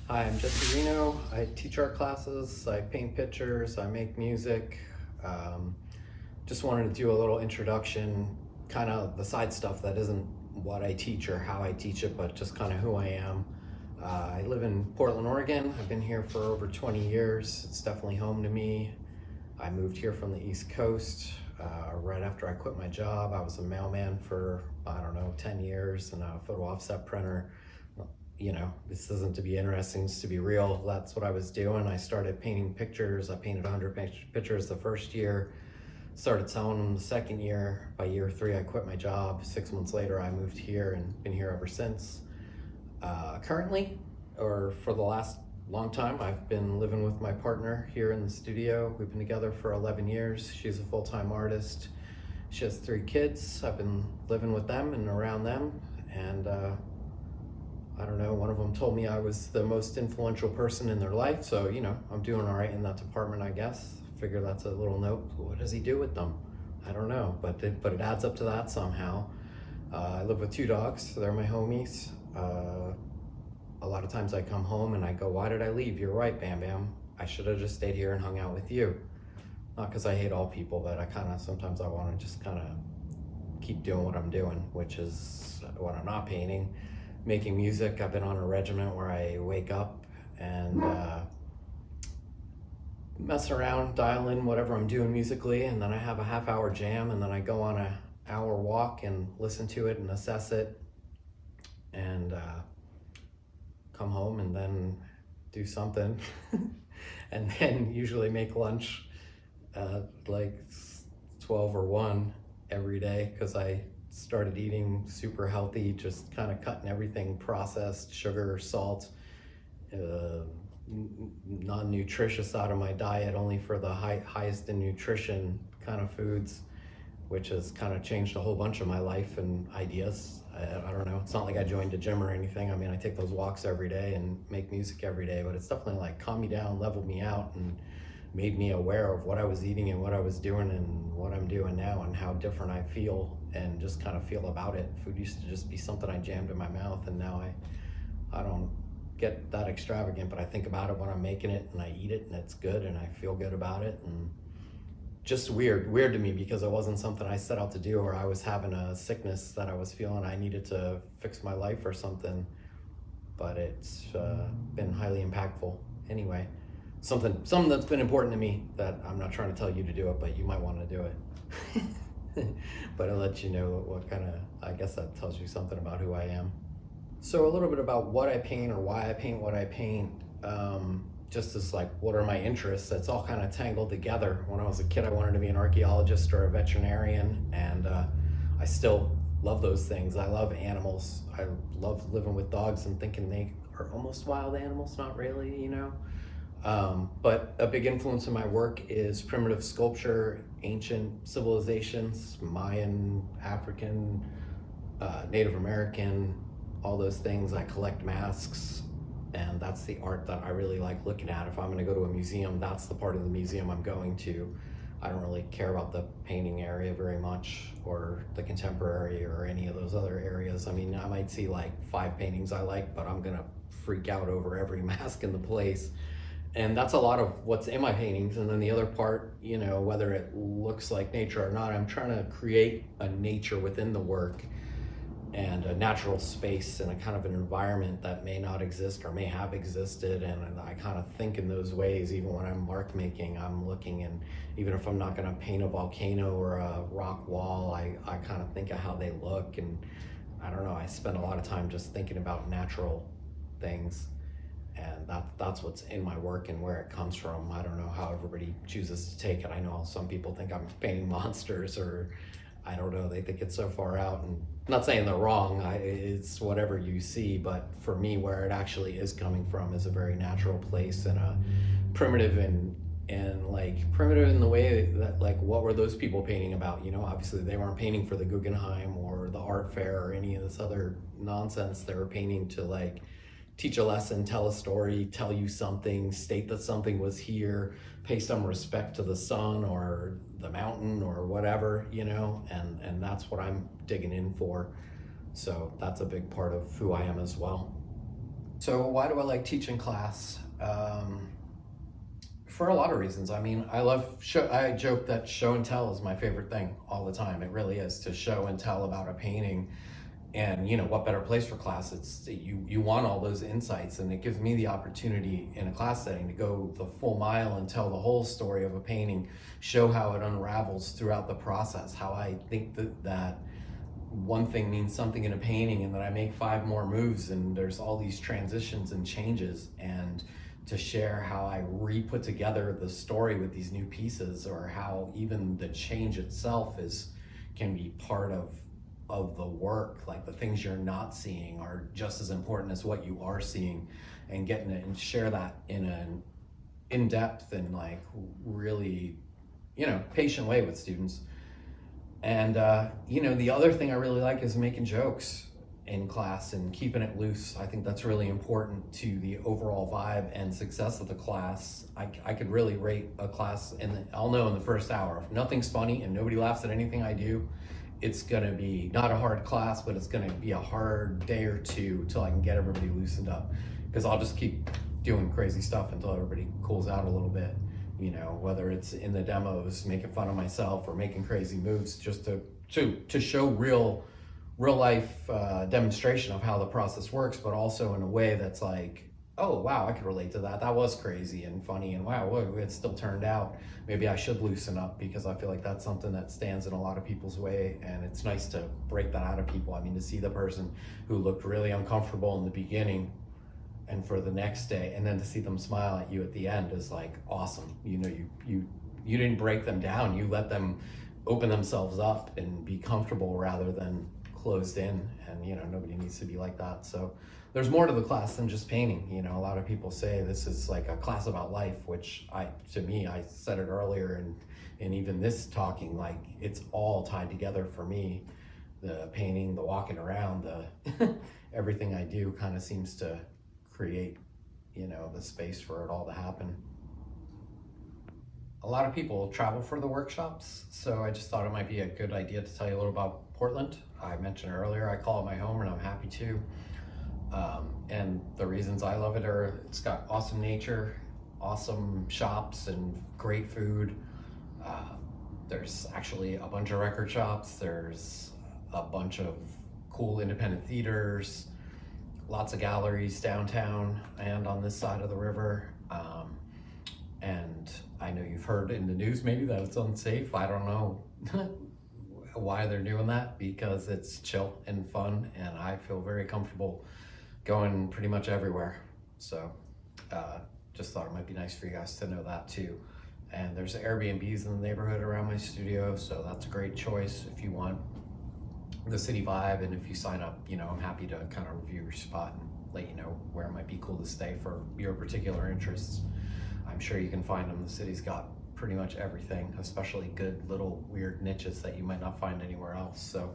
Hi, I'm Jesse Reno. I teach art classes, I paint pictures, I make music. Um, just wanted to do a little introduction, kind of the side stuff that isn't what I teach or how I teach it, but just kind of who I am. I live in Portland, Oregon. I've been here for over 20 years. It's definitely home to me. I moved here from the East Coast right after I quit my job. I was a mailman for, I don't know, 10 years and a photo offset printer. You know, this isn't to be interesting, it's to be real. That's what I was doing. I started painting pictures. I painted 100 pictures the first year, started selling them the second year. By year 3, I quit my job. 6 months later, I moved here and been here ever since. Currently, or for the last long time, I've been living with my partner here in the studio. We've been together for 11 years. She's a full-time artist. She has 3 kids. I've been living with them and around them, and I don't know, one of them told me I was the most influential person in their life, so, you know, I'm doing all right in that department, I guess. Figure that's a little note. What does he do with them? I don't know, but it adds up to that somehow. I live with 2 dogs, so they're my homies. A lot of times I come home and I go, why did I leave? You're right, Bam Bam. I should have just stayed here and hung out with you. Not because I hate all people, but sometimes I want to just kind of keep doing what I'm doing, which is when I'm not painting. Making music. I've been on a regiment where I wake up and mess around, dial in whatever I'm doing musically, and then I have a half-hour jam, and then I go on an hour walk and listen to it and assess it, and come home and then do something, and then usually make lunch like 12 or 1 every day, because I started eating super healthy, just kind of cutting everything processed, sugar, salt, non-nutritious out of my diet, only for the highest in nutrition kind of foods, which has kind of changed a whole bunch of my life and ideas. I don't know, it's not like I joined a gym or anything. I mean, I take those walks every day and make music every day, but it's definitely like calmed me down, leveled me out, and made me aware of what I was eating and what I was doing and what I'm doing now and how different I feel and just kind of feel about it. Food used to just be something I jammed in my mouth, and now I don't get that extravagant, but I think about it when I'm making it and I eat it and it's good and I feel good about it. And just weird to me, because it wasn't something I set out to do, or I was having a sickness that I was feeling I needed to fix my life or something, but it's been highly impactful anyway. Something that's been important to me, that I'm not trying to tell you to do it, but you might want to do it. But I'll let you know what kind of, I guess that tells you something about who I am. So a little bit about what I paint or why I paint what I paint. Just as like, what are my interests? It's all kind of tangled together. When I was a kid, I wanted to be an archaeologist or a veterinarian, and I still love those things. I love animals. I love living with dogs and thinking they are almost wild animals, not really, you know? But a big influence in my work is primitive sculpture, ancient civilizations, Mayan, African, Native American, all those things. I collect masks, and that's the art that I really like looking at. If I'm going to go to a museum, that's the part of the museum I'm going to. I don't really care about the painting area very much, or the contemporary, or any of those other areas. I mean, I might see like 5 paintings I like, but I'm gonna freak out over every mask in the place. And that's a lot of what's in my paintings. And then the other part, you know, whether it looks like nature or not, I'm trying to create a nature within the work, and a natural space and a kind of an environment that may not exist or may have existed. And I kind of think in those ways. Even when I'm mark making, I'm looking, and even if I'm not going to paint a volcano or a rock wall, I kind of think of how they look. And I don't know, I spend a lot of time just thinking about natural things, and that's what's in my work and where it comes from. I don't know how everybody chooses to take it. I know some people think I'm painting monsters, or I don't know, they think it's so far out, and I'm not saying they're wrong. It's whatever you see, but for me, where it actually is coming from is a very natural place, and a primitive, and like primitive in the way that, like, what were those people painting about? You know, obviously they weren't painting for the Guggenheim or the art fair or any of this other nonsense. They were painting to like teach a lesson, tell a story, tell you something, state that something was here, pay some respect to the sun or the mountain or whatever, you know, and that's what I'm digging in for. So that's a big part of who I am as well. So why do I like teaching class? For a lot of reasons. I mean, I joke that show and tell is my favorite thing all the time. It really is, to show and tell about a painting. And what better place for class? It's you want all those insights, and it gives me the opportunity in a class setting to go the full mile and tell the whole story of a painting, show how it unravels throughout the process, how I think that one thing means something in a painting, and then I make 5 more moves, and there's all these transitions and changes, and to share how I re-put together the story with these new pieces, or how even the change itself can be part of the work. Like, the things you're not seeing are just as important as what you are seeing, and getting it and share that in an in-depth and like really patient way with students. And the other thing I really like is making jokes in class and keeping it loose. I think that's really important to the overall vibe and success of the class. I could really rate a class, and I'll know in the first hour if nothing's funny and nobody laughs at anything I do, it's gonna be not a hard class, but it's gonna be a hard day or two till I can get everybody loosened up, because I'll just keep doing crazy stuff until everybody cools out a little bit. Whether it's in the demos making fun of myself or making crazy moves, just to show real life demonstration of how the process works, but also in a way that's like, oh wow, I could relate to that. That was crazy and funny, and wow, it still turned out. Maybe I should loosen up, because I feel like that's something that stands in a lot of people's way, and it's nice to break that out of people. I mean, to see the person who looked really uncomfortable in the beginning, and for the next day, and then to see them smile at you at the end is like awesome. You didn't break them down. You let them open themselves up and be comfortable rather than closed in, and nobody needs to be like that. So there's more to the class than just painting. A lot of people say this is like a class about life, which I said it earlier, and even this talking, like, it's all tied together for me. The painting, the walking around, the everything I do kind of seems to create the space for it all to happen. A lot of people travel for the workshops, so I just thought it might be a good idea to tell you a little about Portland. I mentioned earlier, I call it my home, and I'm happy to. And the reasons I love it are, it's got awesome nature, awesome shops, and great food. There's actually a bunch of record shops. There's a bunch of cool independent theaters, lots of galleries downtown and on this side of the river. And I know you've heard in the news maybe that it's unsafe. I don't know why they're doing that, because it's chill and fun, and I feel very comfortable going pretty much everywhere. So just thought it might be nice for you guys to know that too. And there's Airbnbs in the neighborhood around my studio, so that's a great choice if you want the city vibe. And if you sign up, I'm happy to kind of review your spot and let you know where it might be cool to stay for your particular interests. I'm sure you can find them. The city's got pretty much everything, especially good little weird niches that you might not find anywhere else. So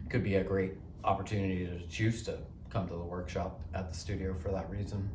it could be a great opportunity to choose to come to the workshop at the studio for that reason.